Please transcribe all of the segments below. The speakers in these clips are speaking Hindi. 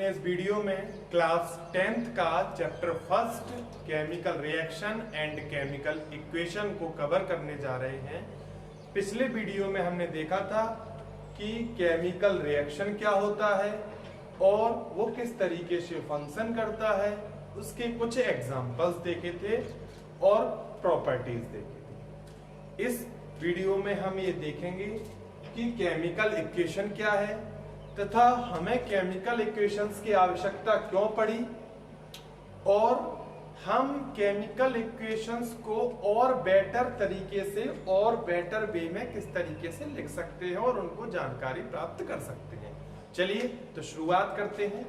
अपने इस वीडियो में क्लास 10th का chapter first chemical reaction and chemical equation को कवर करने जा रहे हैं। पिछले वीडियो में हमने देखा था कि केमिकल रिएक्शन क्या होता है और वो किस तरीके से फंक्शन करता है, उसके कुछ एग्जांपल्स देखे थे और प्रॉपर्टीज देखे थे। इस वीडियो में हम ये देखेंगे कि केमिकल इक्वेशन क्या है तथा हमें केमिकल इक्वेशंस की आवश्यकता क्यों पड़ी और हम केमिकल इक्वेशंस को और बेटर तरीके से और बेटर वे में किस तरीके से लिख सकते हैं और उनको जानकारी प्राप्त कर सकते हैं। चलिए तो शुरुआत करते हैं।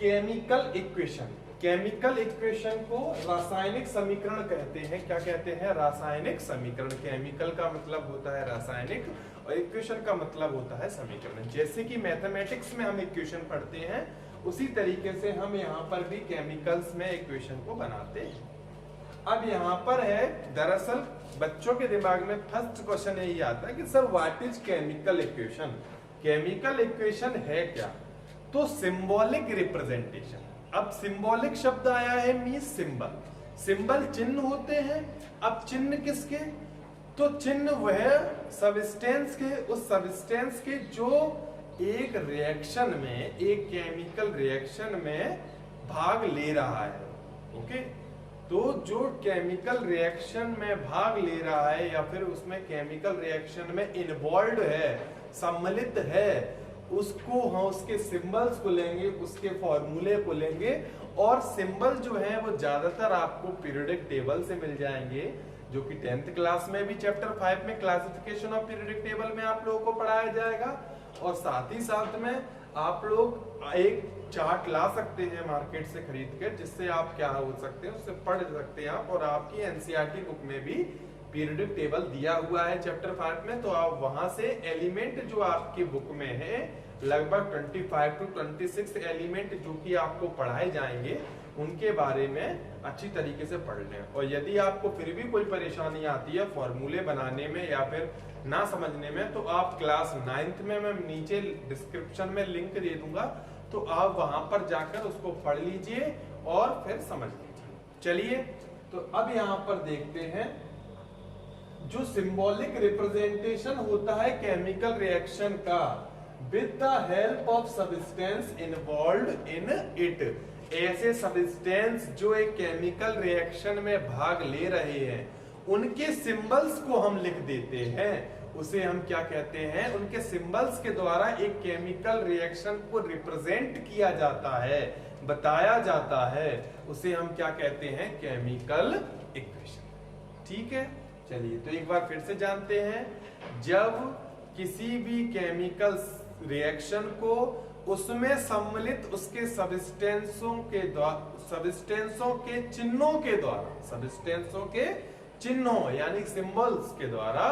केमिकल इक्वेशन, केमिकल इक्वेशन को रासायनिक समीकरण कहते हैं। क्या कहते हैं? रासायनिक समीकरण। केमिकल का मतलब होता है रासायनिक और इक्वेशन का मतलब होता है समीकरण। जैसे कि मैथमेटिक्स में हम इक्वेशन पढ़ते हैं उसी तरीके से हम यहाँ पर भी केमिकल्स में इक्वेशन को बनाते हैं। अब यहाँ पर है, दरअसल बच्चों के दिमाग में फर्स्ट क्वेश्चन यही आता है कि sir what is chemical equation? Chemical equation है क्या? तो सिंबॉलिक रिप्रेजेंटेशन। अब सिंबॉलिक शब्द आया है मींस सिंबल। सिंबल चिन्ह होते हैं। अब चिन्ह किसके? तो चिन्ह वह सबस्टेंस के, उस सबस्टेंस के जो एक रिएक्शन में, एक केमिकल रिएक्शन में भाग ले रहा है। ओके, तो जो केमिकल रिएक्शन में भाग ले रहा है या फिर उसमें केमिकल रिएक्शन में इन्वॉल्व है, सम्मिलित है, उसको हम उसके सिंबल्स को लेंगे, उसके फॉर्मूले को लेंगे। और सिंबल जो है वो ज्यादातर आपको पीरियोडिक टेबल से मिल जाएंगे, जो कि 10th क्लास में भी चैप्टर 5 में क्लासिफिकेशन ऑफ पीरियोडिक टेबल में आप लोगों को पढ़ाया जाएगा। और साथ ही साथ में आप लोग एक चार्ट ला सकते हैं मार्केट से खरीद कर, जिससे आप क्या हो सकते हैं उससे पढ़ सकते हैं आप। और आपकी एनसीईआरटी बुक में भी पीरियोडिक टेबल दिया हुआ है चैप्टर 5 में, तो आप वहां से एलिमेंट जो आपकी बुक में है लगभग 25 to 26 एलिमेंट जो कि आपको पढ़ाए जाएंगे उनके बारे में अच्छी तरीके से पढ़ लें। और यदि आपको फिर भी कोई परेशानी आती है फॉर्मूले बनाने में या फिर ना समझने में, तो आप क्लास 9th में मैं नीचे डिस्क्रिप्शन में लिंक दे दूंगा, तो आप वहां पर जाकर उसको पढ़ लीजिए और फिर समझ लीजिए। चलिए तो अब यहाँ पर देखते हैं जो सिंबॉलिक रिप्रेजेंटेशन होता है केमिकल रिएक्शन का with the help of substance involved in it. ऐसे सब्सटेंस जो एक केमिकल रिएक्शन में भाग ले रहे हैं उनके सिंबल्स को हम लिख देते हैं, उसे हम क्या कहते हैं? उनके सिंबल्स के द्वारा एक केमिकल रिएक्शन को रिप्रेजेंट किया जाता है, बताया जाता है, उसे हम क्या कहते हैं? Chemical equation. ठीक है, चलिए तो एक बार फिर से जानते हैं। जब किसी भी केमिकल रिएक्शन को उसमें सम्मिलित उसके सब्सटेंसों के द्वारा, सब्सटेंसों के चिन्हों के द्वारा, सब्सटेंसों के चिन्हों यानी सिंबल्स के द्वारा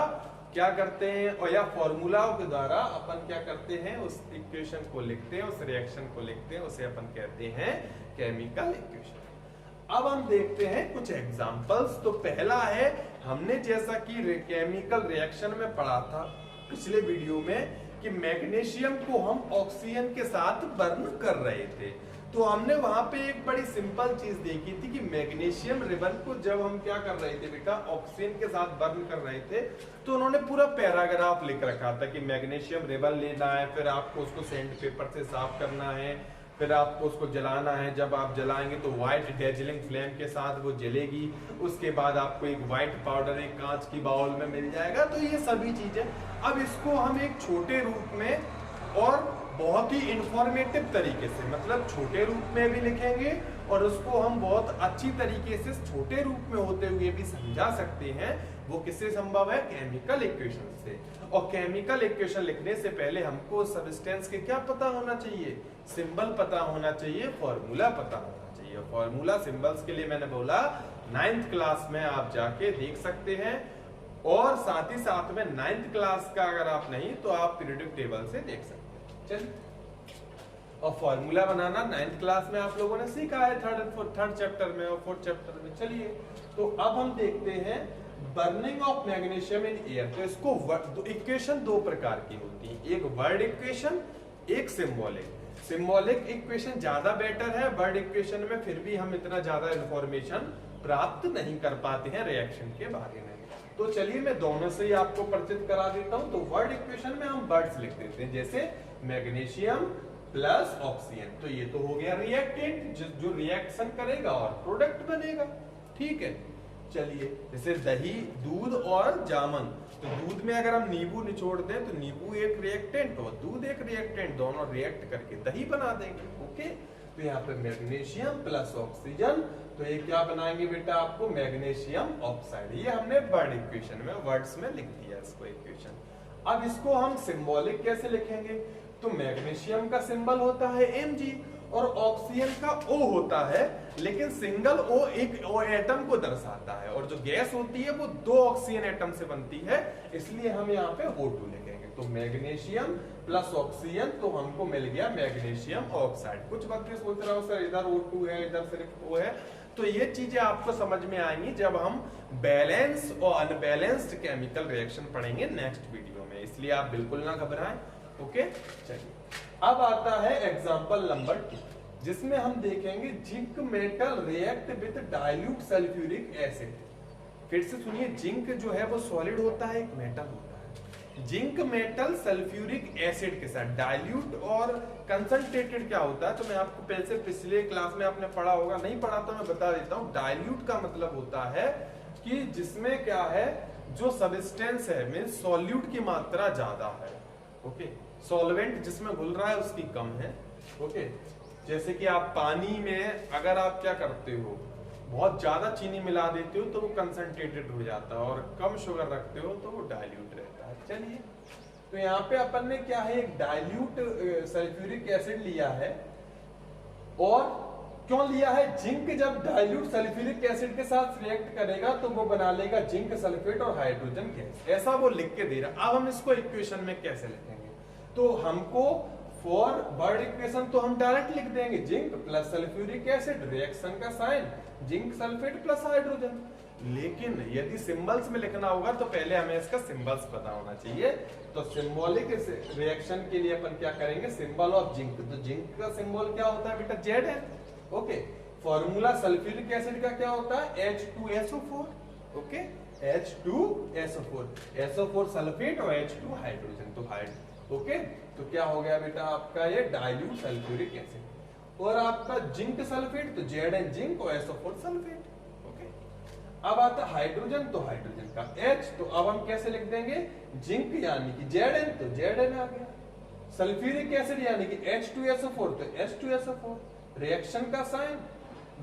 क्या करते हैं, और या फॉर्मूलाओं के द्वारा अपन क्या करते हैं? उस इक्वेशन को लिखते हैं, उस रिएक्शन को लिखते हैं, उसे अपन कहते हैं केमिकल इक्वेशन। अब हम देखते हैं कुछ एग्जांपल्स। तो पहला है, हमने जैसा कि केमिकल रिएक्शन में पढ़ा था पिछले वीडियो में कि मैग्नीशियम को हम ऑक्सीजन के साथ बर्न कर रहे थे, तो हमने वहां पे एक बड़ी सिंपल चीज देखी थी कि मैग्नीशियम रिबन को जब हम क्या कर रहे थे बेटा, ऑक्सीजन के साथ बर्न कर रहे थे, तो उन्होंने पूरा पैराग्राफ लिख रखा था कि मैग्नीशियम रिबन लेना है, फिर आपको उसको सैंड पेपर से साफ करना है, फिर आपको उसको जलाना है। जब आप जलाएंगे तो व्हाइट डेजलिंग फ्लेम के साथ वो जलेगी। उसके बाद आपको एक व्हाइट पाउडर एक कांच की बाउल में मिल जाएगा। तो ये सभी चीजें, अब इसको हम एक छोटे रूप में और बहुत ही इंफॉर्मेटिव तरीके से, मतलब छोटे रूप में भी लिखेंगे और उसको हम बहुत अच्छी तरीके से छोटे रूप में होते हुए भी समझा सकते हैं। वो किससे संभव है? केमिकल इक्वेशन से। और केमिकल इक्वेशन लिखने से पहले हमको सब्सटेंस के क्या पता होना चाहिए? सिंबल पता होना चाहिए, फॉर्मूला पता होना चाहिए। फॉर्मूला सिंबल्स के लिए मैंने बोला 9th क्लास में आप जाके देख सकते हैं, और साथ ही साथ में 9th क्लास का अगर आप नहीं तो आप पीरियोडिक टेबल से देख सकते हैं। चलिए, और फॉर्मूला बनाना 9th क्लास में आप लोगों ने सीखा है, थर्ड चैप्टर में और 4th चैप्टर में। चलिए तो अब हम देखते हैं burning of magnesium in air. तो इसको इक्वेशन दो प्रकार की होती है, एक वर्ड इक्वेशन, एक सिंबॉलिक। सिंबॉलिक इक्वेशन ज्यादा बेटर है, वर्ड इक्वेशन में फिर भी हम इतना ज्यादा इंफॉर्मेशन प्राप्त नहीं कर पाते हैं रिएक्शन के बारे में। तो चलिए मैं दोनों से ही आपको परिचित करा देता हूं। तो वर्ड इक्वेशन में हम वर्ड्स लिख देते हैं, जैसे मैग्नीशियम प्लस ऑक्सीजन, तो ये तो हो गया रिएक्टेंट जो रिएक्शन करेगा और प्रोडक्ट बनेगा, ठीक है। चलिए जैसे दही, दूध और जामुन, तो दूध में अगर हम नींबू निचोड़ दें तो नींबू एक रिएक्टेंट और दूध एक रिएक्टेंट, दोनों रिएक्ट करके दही बना देंगे, ओके। तो यहाँ पे मैग्नीशियम प्लस ऑक्सीजन, तो ये क्या बनाएंगे बेटा आपको, मैग्नीशियम ऑक्साइड। ये हमने वर्ड इक्वेशन में वर्ड्स में लिख दिया इसको इक्वेशन। अब इसको हम सिंबॉलिक कैसे लिखेंगे, तो मैग्नीशियम का सिंबल होता है Mg और ऑक्सीजन का O होता है, लेकिन सिंगल O एक O एटम को दर्शाता है और जो गैस होती है वो 2 ऑक्सीजन एटम से बनती है, इसलिए हम यहाँ पे O2 लिखेंगे। तो मैग्नीशियम प्लस ऑक्सीजन, तो हमको मिल गया मैग्नीशियम ऑक्साइड। कुछ बच्चे सोच रहे हो सर इधर O2 है इधर सिर्फ O है, तो ये चीजें आपको समझ में आएंगी जब हम बैलेंस और अनबैलेंस्ड केमिकल रिएक्शन पढ़ेंगे नेक्स्ट वीडियो में, इसलिए आप बिल्कुल ना घबराएं, ओके। चलिए अब आता है एग्जांपल नंबर 2, जिसमें हम देखेंगे zinc metal react with dilute sulphuric acid. फिर से सुनिए, जिंक जो है वो सॉलिड होता है, एक मेटल होता है। जिंक मेटल सल्फ्यूरिक एसिड के साथ डाइल्यूट और कंसंट्रेटेड क्या होता है, तो मैं आपको पहले से पिछले क्लास में आपने पढ़ा होगा, नहीं पढ़ा तो मैं बता देता हूँ। डाइल्यूट का मतलब होता है कि जिसमें क्या है, जो सब्सटेंस है मींस सॉल्यूट की मात्रा ज्यादा है, ओके। सॉल्वेंट जिसमें घुल रहा है उसकी कम है, ओके। जैसे कि आप पानी में अगर आप क्या करते हो, बहुत ज्यादा चीनी मिला देते हो तो वो कंसंट्रेटेड हो जाता है, और कम शुगर रखते हो तो वो डाइल्यूट रहता है। चलिए तो यहाँ पे अपन ने क्या है, एक डाइल्यूट सल्फ्यूरिक एसिड लिया है, और क्यों लिया है, जिंक जब डाइल्यूट सल्फ्यूरिक एसिड के साथ रिएक्ट करेगा तो वो बना लेगा जिंक सल्फेट और हाइड्रोजन गैस, ऐसा वो लिख के दे रहा। अब हम इसको इक्वेशन में कैसे लिखेंगे, तो हमको फॉर वर्ड इक्वेशन तो हम डायरेक्ट लिख देंगे zinc plus sulphuric acid, reaction का sign zinc sulphate plus hydrogen. लेकिन यदि सिंबल्स में लिखना होगा तो पहले हमें इसका सिंबल्स पता होना चाहिए। तो सिंबॉलिक रिएक्शन के लिए अपन क्या करेंगे, सिंबल ऑफ जिंक, तो जिंक का सिंबल क्या होता है बेटा, जेड है, ओके। फॉर्मूला सल्फ्यूरिक एसिड का क्या होता है, H2SO4, okay, H2SO4, SO4 sulphate और H2 हाइड्रोजन, तो ओके। तो क्या हो गया बेटा आपका ये डाइल्यूट सल्फ्यूरिक एसिड, और आपका जिंक सल्फेट तो Zn जिंक और SO4 सल्फेट, ओके। अब आता हाइड्रोजन, तो हाइड्रोजन का H, तो अब हम कैसे लिख देंगे, जिंक यानी कि Zn, तो Zn आ गया। सल्फ्यूरिक एसिड यानी कि H2SO4, तो H2SO4, रिएक्शन का साइन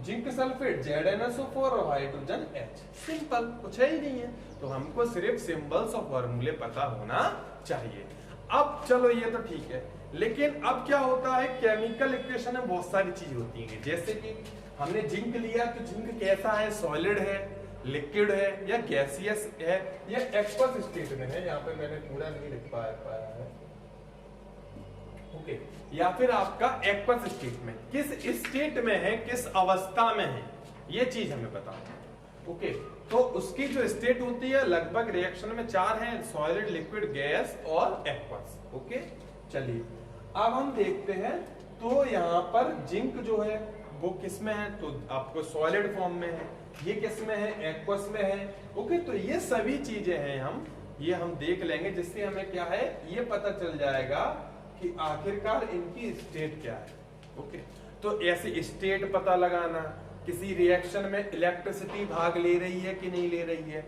जिंक सल्फेट ZnSO4 और हाइड्रोजन H, सिंपल, कुछ है ही नहीं है। तो हमको सिर्फ सिंबल्स और फॉर्मूले पता होना चाहिए। अब चलो ये तो ठीक है, लेकिन अब क्या होता है, केमिकल इक्वेशन में बहुत सारी चीज होती हैं, जैसे कि हमने जिंक लिया, तो जिंक कैसा है, सॉलिड है, लिक्विड है या गैसियस है या एक्वस स्टेट में है, यहाँ पे मैंने पूरा नहीं लिख पाया है, ओके। या फिर आपका एक्वस स्टेट में, किस स्टेट में है, किस अवस्था में है, ये चीज हमें बताना है, ओके। तो उसकी जो स्टेट होती है लगभग रिएक्शन में 4 हैं, सॉलिड, लिक्विड, गैस और एक्वस, ओके। चलिए अब हम देखते हैं, तो यहाँ पर जिंक जो है वो किस में है, तो आपको सॉलिड फॉर्म में है, ये किस में है, एक्वस में है, ओके। तो ये सभी चीजें हैं, हम देख लेंगे, जिससे हमें क्या है, ये पता चल जाएगा कि आखिरकार इनकी स्टेट क्या है, ओके। तो ऐसे स्टेट पता लगाना, किसी रिएक्शन में इलेक्ट्रिसिटी भाग ले रही है कि नहीं ले रही है,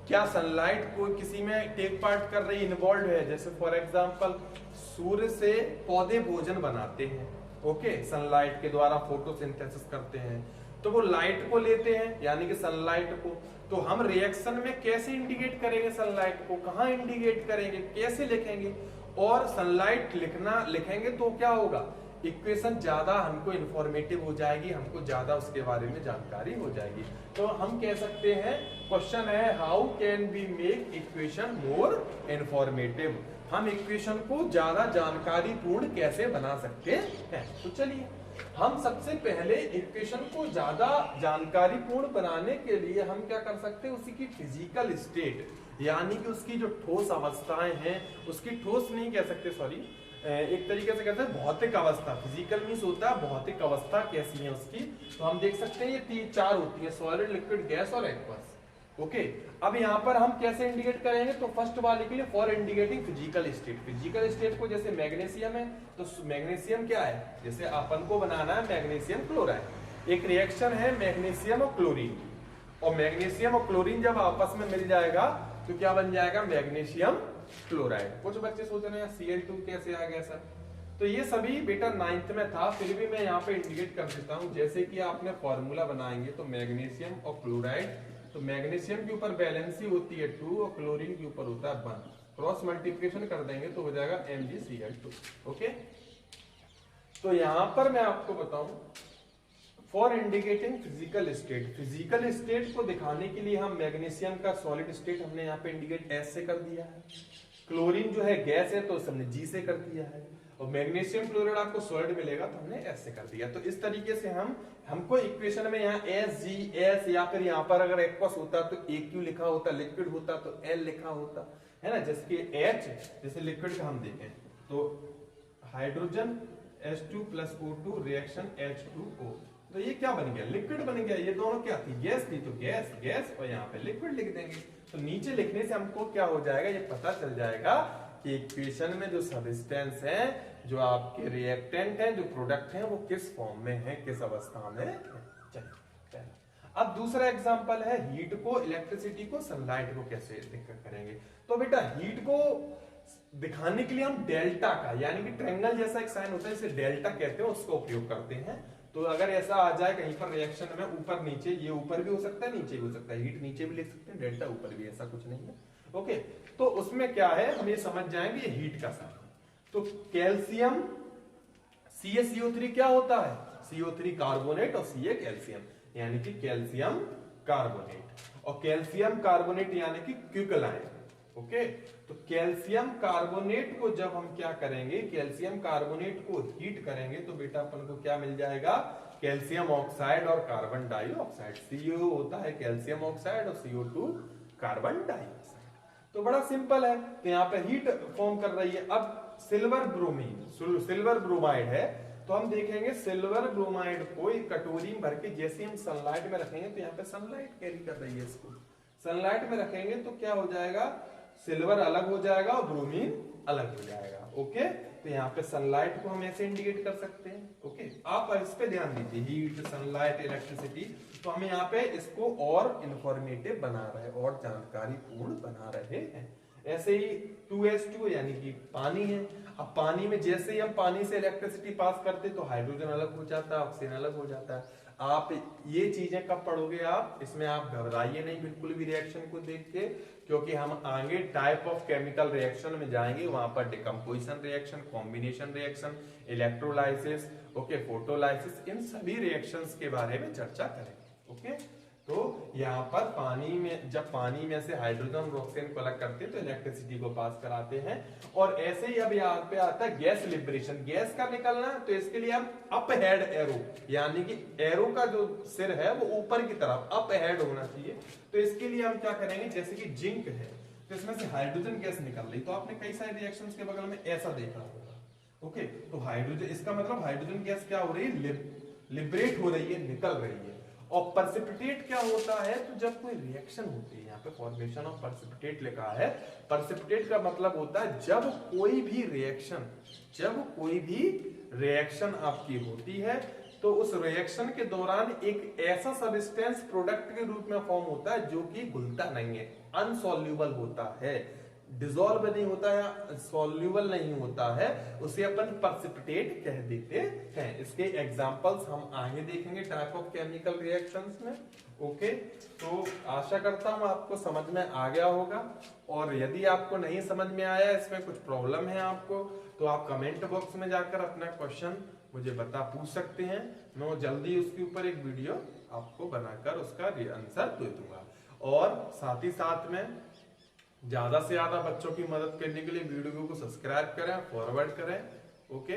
क्या सनलाइट को किसी में टेक पार्ट कर रही, इन्वॉल्व है, जैसे फॉर एग्जांपल सूर्य से पौधे भोजन बनाते हैं, ओके, सनलाइट के द्वारा फोटोसिंथेसिस करते हैं, तो वो लाइट को लेते हैं यानी कि सनलाइट को। तो हम रिएक्शन में कैसे इंडिकेट करेंगे सनलाइट को, कहाँ इंडिकेट करेंगे, कैसे लिखेंगे, और सनलाइट लिखेंगे तो क्या होगा, इक्वेशन ज्यादा हमको इंफॉर्मेटिव हो जाएगी, हमको ज्यादा उसके बारे में जानकारी हो जाएगी। तो हम कह सकते हैं, क्वेश्चन है how can we make equation more informative, हम इक्वेशन को ज्यादा जानकारी पूर्ण कैसे बना सकते हैं। तो चलिए हम सबसे पहले इक्वेशन को ज्यादा जानकारी पूर्ण बनाने के लिए हम क्या कर सकते हैं, उसी की फिजिकल स्टेट यानी कि उसकी जो ठोस अवस्थाएं हैं, उसकी ठोस नहीं कह सकते सॉरी, एक तरीके से कहते हैं भौतिक अवस्था, फिजिकल मींस होता है भौतिक अवस्था कैसी है उसकी। तो हम देख सकते हैं ये चार होती है, सॉलिड, लिक्विड, गैस और एक्वस। ओके, अब यहाँ पर हम कैसे इंडिकेट करेंगे, तो फर्स्ट वाले के लिए for indicating physical state, physical state को जैसे मैग्नीशियम है तो मैग्नीशियम क्या है, जैसे अपन को बनाना है मैग्नीशियम क्लोराइड, एक रिएक्शन है मैग्नीशियम और क्लोरीन, और मैग्नीशियम और क्लोरीन जब आपस में मिल जाएगा तो क्या बन जाएगा, मैग्नीशियम क्लोराइड। कुछ बच्चे सोच रहे हैं Cl2 कैसे आ गया सर, तो ये सभी बेटा 9th में था, फिर भी मैं यहाँ पे इंडिकेट कर देता हूँ। जैसे कि आपने फॉर्मूला बनाएंगे तो मैग्नीशियम और क्लोराइड, तो मैग्नीशियम के ऊपर वैलेंसी होती है 2 और क्लोरीन के ऊपर होता है 1, क्रॉस मल्टीप्लिकेशन कर देंगे तो हो जाएगा MgCl2। ओके, तो यहाँ पर मैं आपको बताऊं for indicating physical state, physical state को दिखाने के लिए हम मैग्नीशियम का सॉलिड स्टेट हमने यहाँ पे इंडिकेट S से कर दिया है, क्लोरीन जो है गैस है तो हमने G से कर दिया है, और मैग्नीशियम क्लोराइड आपको सॉलिड मिलेगा तो हमने S से कर दिया। तो इस तरीके से हमको इक्वेशन में यहाँ SgS, या फिर यहाँ पर अगर एक्वस होता तो AQ लिखा होता, लिक्विड होता तो L लिखा होता है ना, जैसे H, जैसे लिक्विड का हम देखें तो hydrogen H2 + O2 reaction H2O, तो ये क्या बन गया, लिक्विड बन गया। ये दोनों क्या थी, गैस थी, तो गैस गैस, और यहाँ पे लिक्विड लिख देंगे। तो नीचे लिखने से हमको क्या हो जाएगा, ये पता चल जाएगा कि इक्वेशन में जो सब्सटेंस है, जो आपके रिएक्टेंट है, जो प्रोडक्ट है, वो किस फॉर्म में है, किस अवस्था में है। चलिए अब दूसरा एग्जांपल है हीट को, इलेक्ट्रिसिटी को, सनलाइट को कैसे करेंगे। तो बेटा हीट को दिखाने के लिए हम डेल्टा का, यानी कि ट्रायंगल जैसा एक साइन होता है, इसे डेल्टा कहते हैं, उसका उपयोग करते हैं। तो अगर ऐसा आ जाए कहीं पर रिएक्शन में ऊपर नीचे, ये ऊपर भी हो सकता है नीचे भी हो सकता है, हीट नीचे भी लिख सकते हैं, डेल्टा ऊपर भी, ऐसा कुछ नहीं है। ओके, तो उसमें क्या है, हम ये समझ जाएंगे, ये हीट का साइन। तो कैल्शियम CaCO3 क्या होता है, CO3 कार्बोनेट और Ca कैल्शियम, यानी कि कैल्शियम कार्बोनेट, और कैल्शियम कार्बोनेट यानी कि क्विकलाइन। ओके, तो कैल्शियम कार्बोनेट को जब हम क्या करेंगे, कैल्शियम कार्बोनेट को हीट करेंगे तो बेटा अपन को क्या मिल जाएगा, कैल्शियम ऑक्साइड और कार्बन डाइऑक्साइड। CO होता है कैल्शियम ऑक्साइड और CO2 कार्बन डाइऑक्साइड। तो बड़ा सिंपल है, तो यहाँ पे हीट फॉर्म कर रही है। अब सिल्वर ब्रोमीन, सिल्वर ब्रोमाइड है, तो हम देखेंगे सिल्वर ब्रोमाइड को एक कटोरी में भर के जैसे हम सनलाइट में रखेंगे, तो यहाँ पे सनलाइट कैरी कर रही है, इसको सनलाइट में रखेंगे तो क्या हो जाएगा, सिल्वर अलग हो जाएगा और ब्रोमीन अलग हो जाएगा। ओके, तो यहाँ पे सनलाइट को हम ऐसे इंडिकेट कर सकते हैं। ओके, आप इस पे ध्यान दीजिए, हीट, सनलाइट, इलेक्ट्रिसिटी, तो हम यहाँ पे इसको और इंफॉर्मेटिव बना रहे हैं और जानकारी पूर्ण बना रहे हैं। ऐसे ही 2H2 यानी कि पानी है, अब पानी में जैसे ही हम पानी से इलेक्ट्रिसिटी पास करते तो हाइड्रोजन अलग हो जाता है, ऑक्सीजन अलग हो जाता है। आप ये चीजें कब पढ़ोगे, आप इसमें आप घबराइए नहीं बिल्कुल भी रिएक्शन को देख के, क्योंकि हम आगे टाइप ऑफ केमिकल रिएक्शन में जाएंगे, वहां पर decomposition reaction, combination reaction, electrolysis, okay, photolysis, इन सभी रिएक्शंस के बारे में चर्चा करेंगे। ओके, तो यहाँ पर पानी में, जब पानी में से हाइड्रोजन और ऑक्सीजन को अलग करते हैं तो इलेक्ट्रिसिटी को पास कराते हैं। और ऐसे ही अब यहाँ पे आता है गैस लिबरेशन, गैस का निकलना, तो इसके लिए हम अप हेड एरो, यानी कि एरो का जो सिर है वो ऊपर की तरफ अप हेड होना चाहिए। तो इसके लिए हम क्या करेंगे, जैसे कि जिंक है तो इसमें से हाइड्रोजन गैस निकल रही, तो आपने कई सारे रिएक्शंस के बगल में ऐसा देखा होगा। ओके, तो हाइड्रोजन, इसका मतलब हाइड्रोजन गैस क्या हो रही है, लिबरेट हो रही है, निकल रही है। और पर्सिपिटेट क्या होता है, तो जब कोई रिएक्शन होती है, यहाँ पे फॉर्मेशन ऑफ पर्सिपिटेट लिखा है, पर्सिपिटेट का मतलब होता है जब कोई भी रिएक्शन आपकी होती है तो उस रिएक्शन के दौरान एक ऐसा सब्सटेंस प्रोडक्ट के रूप में फॉर्म होता है जो कि घुलता नहीं है, अनसॉल्यूबल होता है, डिसॉल्व नहीं होता है, सॉल्यूबल नहीं होता है, उसे अपन पर्सिपिटेट कह देते हैं। इसके एग्जांपल्स हम आगे देखेंगे टाइप ऑफ केमिकल रिएक्शंस में। ओके, तो आशा करता हूं आपको समझ में आ गया होगा, और यदि आपको नहीं समझ में आया, इसमें कुछ प्रॉब्लम है आपको, तो आप कमेंट बॉक्स में जाकर अपना क्वेश्चन मुझे पूछ सकते हैं। मैं जल्दी उसके ऊपर एक वीडियो आपको बनाकर उसका आंसर दे दूंगा। और साथ ही साथ में ज्यादा से ज्यादा बच्चों की मदद करने के लिए वीडियो को सब्सक्राइब करें, फॉरवर्ड करें। ओके।